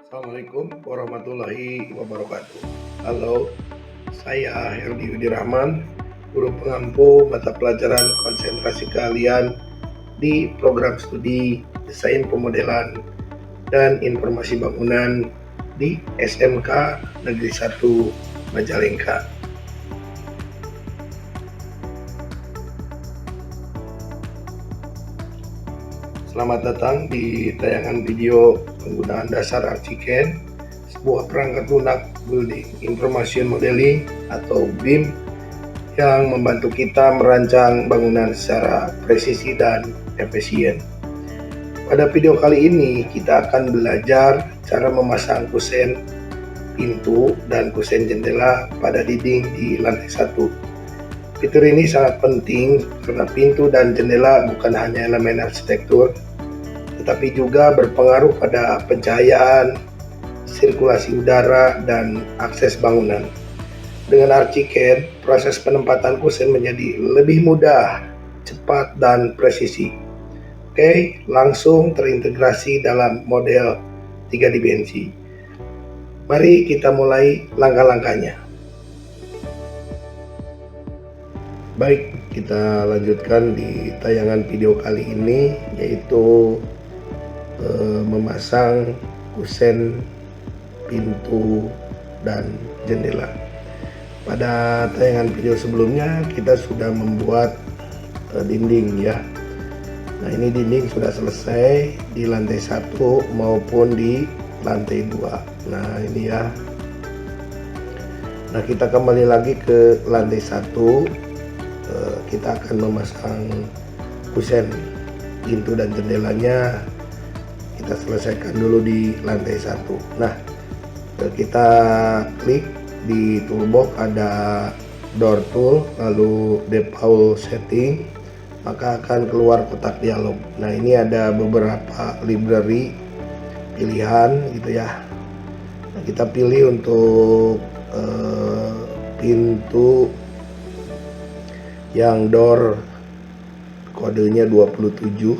Assalamualaikum warahmatullahi wabarakatuh. Halo, saya Herdi Widirahman, guru pengampu mata pelajaran konsentrasi keahlian di program studi Desain Pemodelan dan Informasi Bangunan di SMK Negeri 1 Majalengka. Selamat datang di tayangan video penggunaan dasar ArchiCAD, sebuah perangkat lunak Building Information Modeling atau BIM yang membantu kita merancang bangunan secara presisi dan efisien. Pada video kali ini kita akan belajar cara memasang kusen pintu dan kusen jendela pada dinding di lantai 1. Fitur ini sangat penting karena pintu dan jendela bukan hanya elemen arsitektur, tetapi juga berpengaruh pada pencahayaan, sirkulasi udara, dan akses bangunan. Dengan ArchiCAD, proses penempatan kusen menjadi lebih mudah, cepat, dan presisi. Oke, langsung terintegrasi dalam model 3 dimensi. Mari kita mulai langkah-langkahnya. Baik, kita lanjutkan di tayangan video kali ini, yaitu memasang kusen pintu dan jendela. Pada tayangan video sebelumnya kita sudah membuat dinding ya. Nah, ini dinding sudah selesai di lantai 1 maupun di lantai 2. Nah, ini ya. Nah, kita kembali lagi ke lantai 1. Kita akan memasang kusen pintu dan jendelanya. Kita selesaikan dulu di lantai 1. Nah, kita klik di toolbox, ada door tool, lalu default setting, maka akan keluar kotak dialog. Nah, ini ada beberapa library pilihan gitu ya. Nah, kita pilih untuk pintu yang door kodenya 27,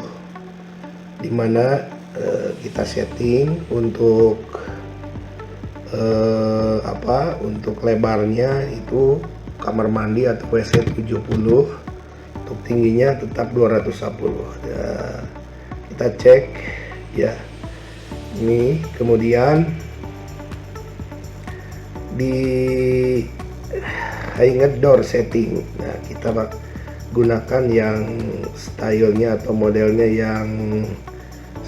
dimana kita setting untuk untuk lebarnya itu kamar mandi atau WC 70, untuk tingginya tetap 210 ya. Kita cek ya, ini kemudian di ingat door setting. Nah, kita gunakan yang stylenya atau modelnya yang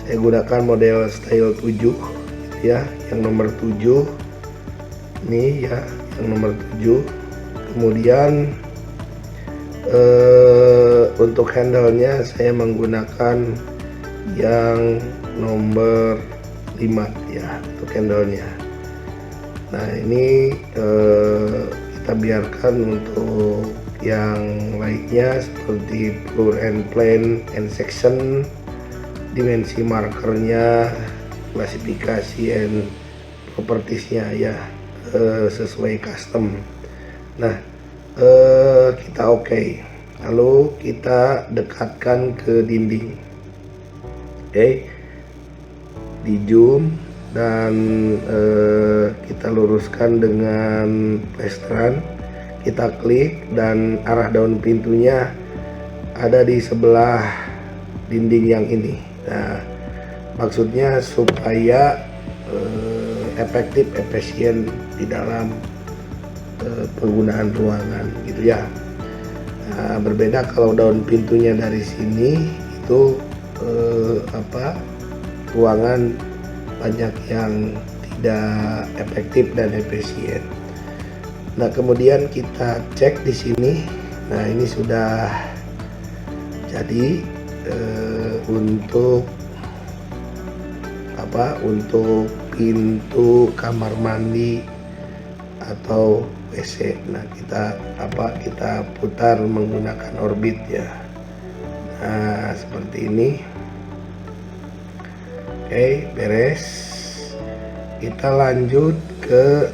saya gunakan model style 7 ya, yang nomor 7 ini ya, yang nomor 7. Kemudian untuk handle-nya saya menggunakan yang nomor 5 ya, untuk handle-nya. Nah, ini kita biarkan untuk yang lainnya seperti floor and plan and section, dimensi markernya, klasifikasi and propertiesnya ya, sesuai custom. Nah, kita oke. Lalu kita dekatkan ke dinding. Oke, di zoom dan kita luruskan dengan plesteran. Kita klik dan arah daun pintunya ada di sebelah dinding yang ini. Nah, maksudnya supaya efektif, efisien di dalam penggunaan ruangan gitu ya. Nah, berbeda kalau daun pintunya dari sini itu ruangan banyak yang tidak efektif dan efisien. Nah, kemudian kita cek di sini. Nah, ini sudah jadi untuk untuk pintu kamar mandi atau WC. Nah, kita putar menggunakan orbit ya. Nah, seperti ini. Oke, beres. Kita lanjut ke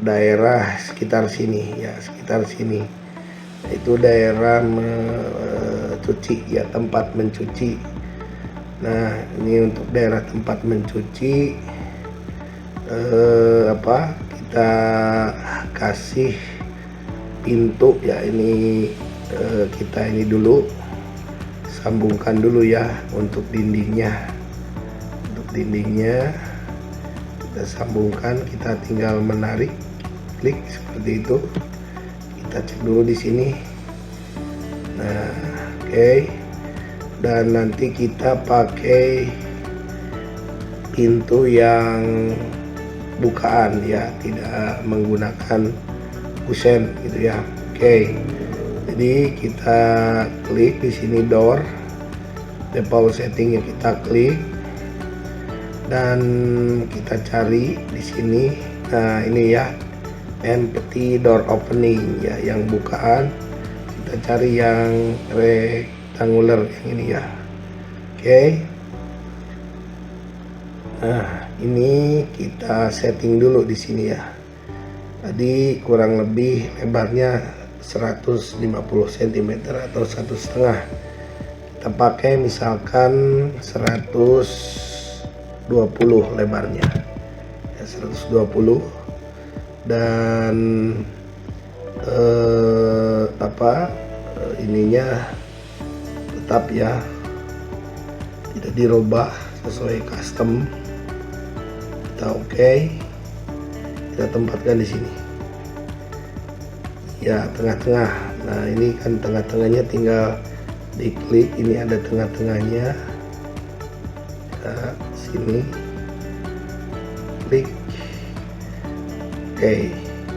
daerah sekitar sini ya, sekitar sini. Itu daerah mencuci ya, tempat mencuci. Nah, ini untuk daerah tempat mencuci kita kasih pintu ya. Ini kita ini dulu sambungkan dulu ya untuk dindingnya. Untuk dindingnya kita sambungkan, kita tinggal menarik, klik seperti itu. Kita cek dulu di sini. Nah, oke. Dan nanti kita pakai pintu yang bukaan ya, tidak menggunakan kusen gitu ya. Oke. Jadi kita klik di sini door, default settingnya kita klik dan kita cari di sini. Nah, ini ya, empty door opening ya, yang bukaan. Kita cari yang rectangular yang ini ya. Oke. Nah, ini kita setting dulu di sini ya. Tadi kurang lebih lebarnya 150 cm atau 1,5. Kita pakai misalkan 120 lebarnya ya, 120. Dan ininya tetap ya, tidak dirubah, sesuai custom. Kita oke, kita tempatkan di sini ya, tengah-tengah. Nah, ini kan tengah-tengahnya tinggal diklik, ini ada tengah-tengahnya. Nah, sini klik. Oke.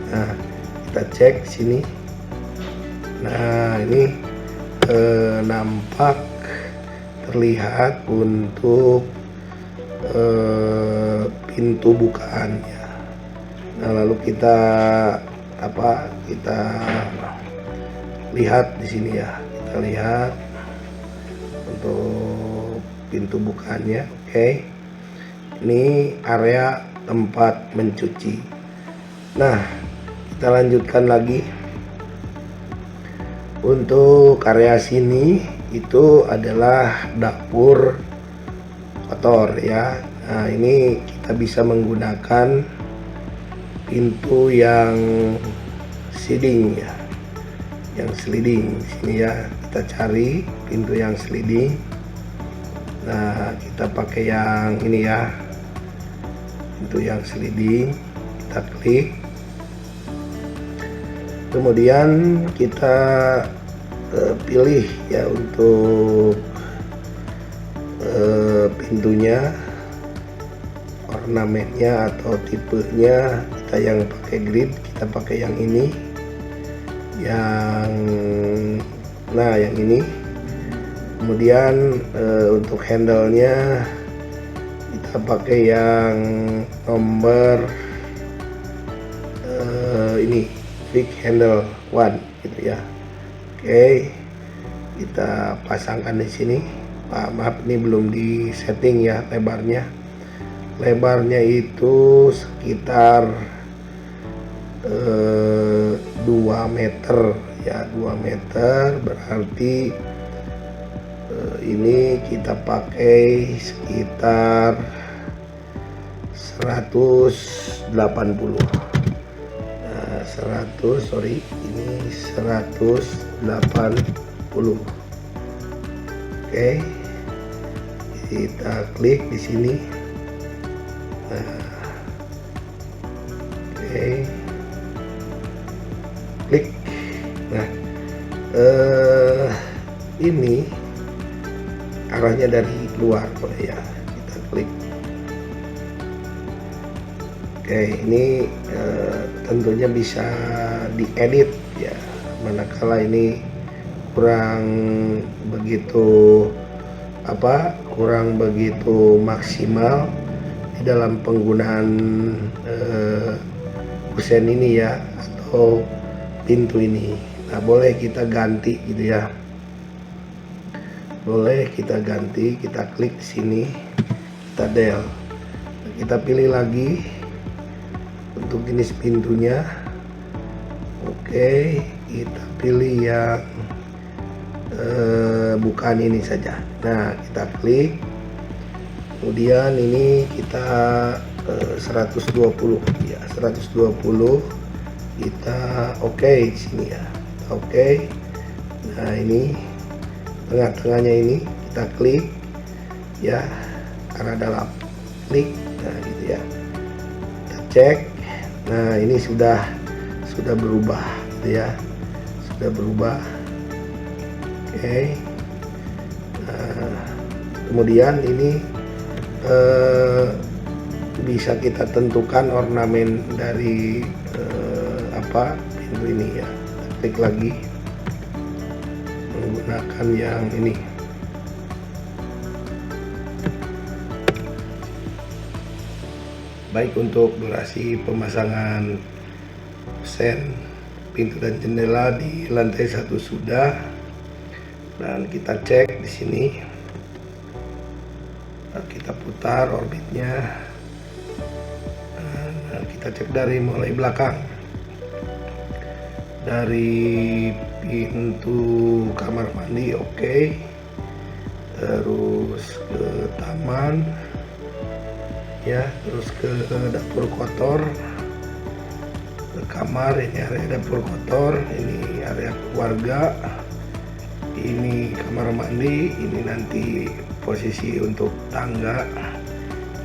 Nah, kita cek sini. Nah, ini nampak terlihat untuk pintu bukaannya. Nah, lalu kita lihat di sini ya. Kita lihat untuk pintu bukaannya. Oke. Ini area tempat mencuci. Nah, kita lanjutkan lagi. Untuk area sini itu adalah dapur kotor ya. Nah, ini kita bisa menggunakan pintu yang sliding ya, yang sliding sini ya. Kita cari pintu yang sliding. Nah, kita pakai yang ini ya, pintu yang sliding. Kita klik, kemudian kita pilih ya untuk pintunya, ornamennya atau tipenya. Kita yang pakai grid, kita pakai yang ini, yang ini. Kemudian untuk handle-nya kita pakai yang nomor ini, big handle 1 gitu ya. Oke, kita pasangkan di sini. Maaf, ini belum di setting ya lebarnya. Lebarnya itu sekitar 2 meter ya, 2 meter. Berarti ini kita pakai sekitar 180. Ini 180. Oke, kita klik di sini. Oke, klik. Nah, ini arahnya dari luar ya. Kita klik. Oke, ini tentunya bisa diedit ya, manakala ini kurang begitu maksimal di dalam penggunaan kusen ini ya, atau pintu ini. Nah, boleh kita ganti gitu ya, boleh kita ganti. Kita klik di sini, kita del, kita pilih lagi untuk jenis pintunya. Oke, kita pilih yang bukan ini saja. Nah, kita klik, Kemudian ini kita 120 ya, 120 kita oke di sini ya, kita oke. Nah ini tengah-tengahnya ini kita klik ya, arah dalam, klik. Nah gitu ya, kita cek. Nah ini sudah berubah gitu ya, sudah berubah. Oke. Nah kemudian ini bisa kita tentukan ornamen dari pintu ini ya. Kita klik lagi menggunakan yang ini. Baik, untuk durasi pemasangan kusen pintu dan jendela di lantai 1 sudah, dan kita cek di sini. Kita putar orbitnya. Nah, kita cek dari mulai belakang, dari pintu kamar mandi oke, terus ke taman ya, terus ke dapur kotor, ke kamar. Ini area dapur kotor, ini area keluarga, ini kamar mandi, ini nanti posisi untuk tangga,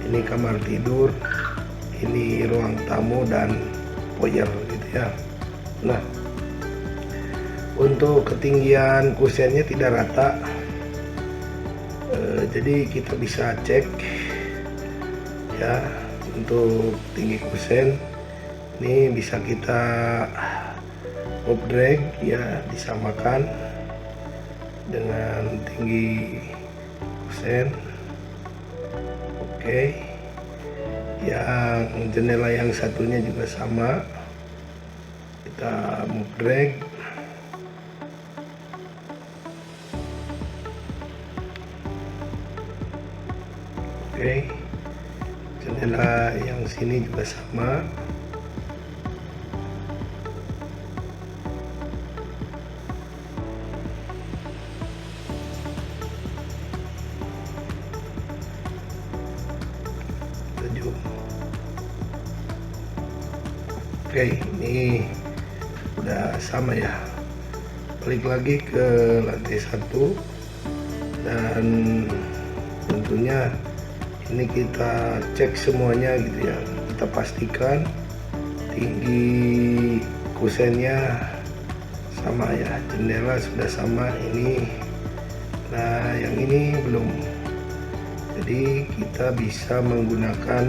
ini kamar tidur, ini ruang tamu dan foyer gitu ya. Nah untuk ketinggian kusennya tidak rata, jadi kita bisa cek ya. Untuk tinggi kusen ini bisa kita drag ya, disamakan dengan tinggi kusen. Oke. Yang jendela yang satunya juga sama, kita drag. Oke, jendela yang sini juga sama. Oke, ini udah sama ya. Balik lagi ke lantai 1, dan tentunya ini kita cek semuanya gitu ya. Kita pastikan tinggi kusennya sama ya, jendela sudah sama ini. Nah yang ini belum, jadi kita bisa menggunakan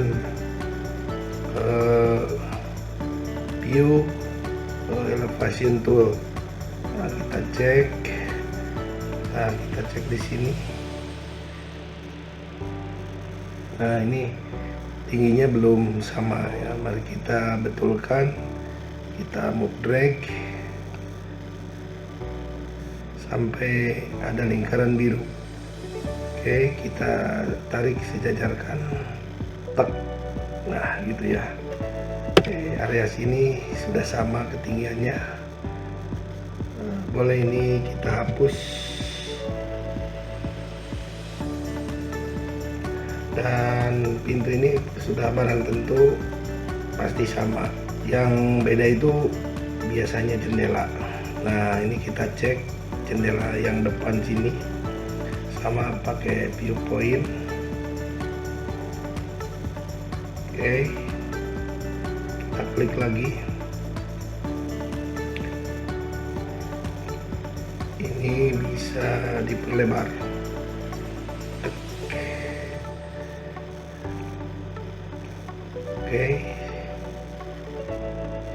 view elevation tool. Nah, kita cek. Nah, kita cek di sini. Nah, ini tingginya belum sama ya. Mari kita betulkan. Kita move drag sampai ada lingkaran biru. Oke, kita tarik sejajarkan. Tek. Nah, gitu ya. Oke, area sini sudah sama ketinggiannya. Boleh ini kita hapus, dan pintu ini sudah barang tentu pasti sama. Yang beda itu biasanya jendela. Nah ini kita cek jendela yang depan sini sama pakai viewpoint. Oke, kita klik lagi. Ini bisa diperlebar. Oke,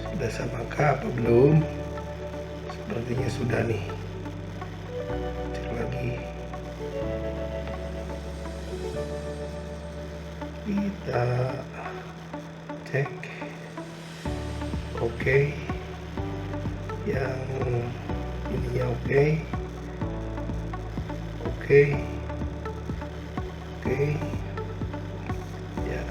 sudah samakah apa belum? Sepertinya sudah nih. Cek lagi. Kita cek. Oke, yang ininya oke. Oke, ya.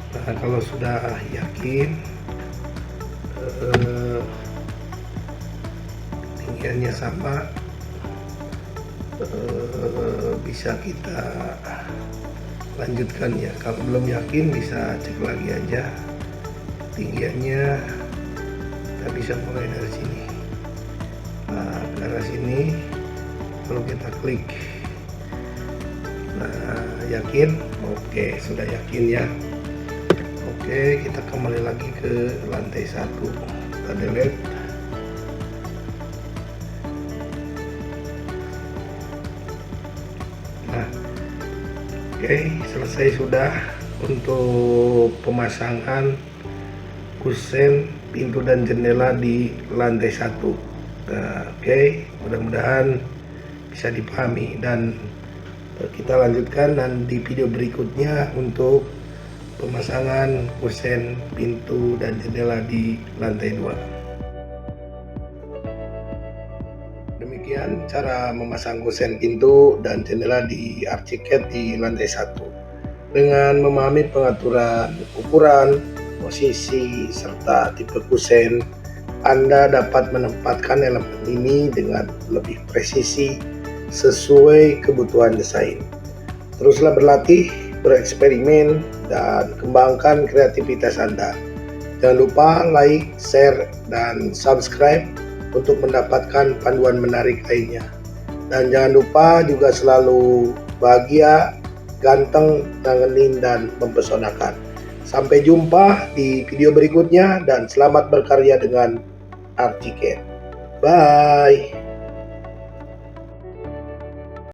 Nah kalau sudah yakin tinggiannya sama, bisa kita lanjutkan ya. Kalau belum yakin bisa cek lagi aja tinggiannya. Kita bisa mulai dari sini, nah ke arah sini, lalu kita klik. Nah yakin? Oke, sudah yakin ya. Oke, kita kembali lagi ke lantai 1, kita delete. Nah oke, selesai sudah untuk pemasangan kusen pintu dan jendela di lantai 1. Nah, oke, mudah-mudahan bisa dipahami, dan kita lanjutkan dan di video berikutnya untuk pemasangan kusen pintu dan jendela di lantai 2. Demikian cara memasang kusen pintu dan jendela di Archicad di lantai 1. Dengan memahami pengaturan ukuran, posisi, serta tipe kusen, Anda dapat menempatkan elemen ini dengan lebih presisi sesuai kebutuhan desain. Teruslah berlatih, bereksperimen, dan kembangkan kreativitas Anda. Jangan lupa like, share, dan subscribe untuk mendapatkan panduan menarik lainnya. Dan jangan lupa juga selalu bahagia, ganteng, ngangenin, dan mempesonakan. Sampai jumpa di video berikutnya dan selamat berkarya dengan Archicad. Bye.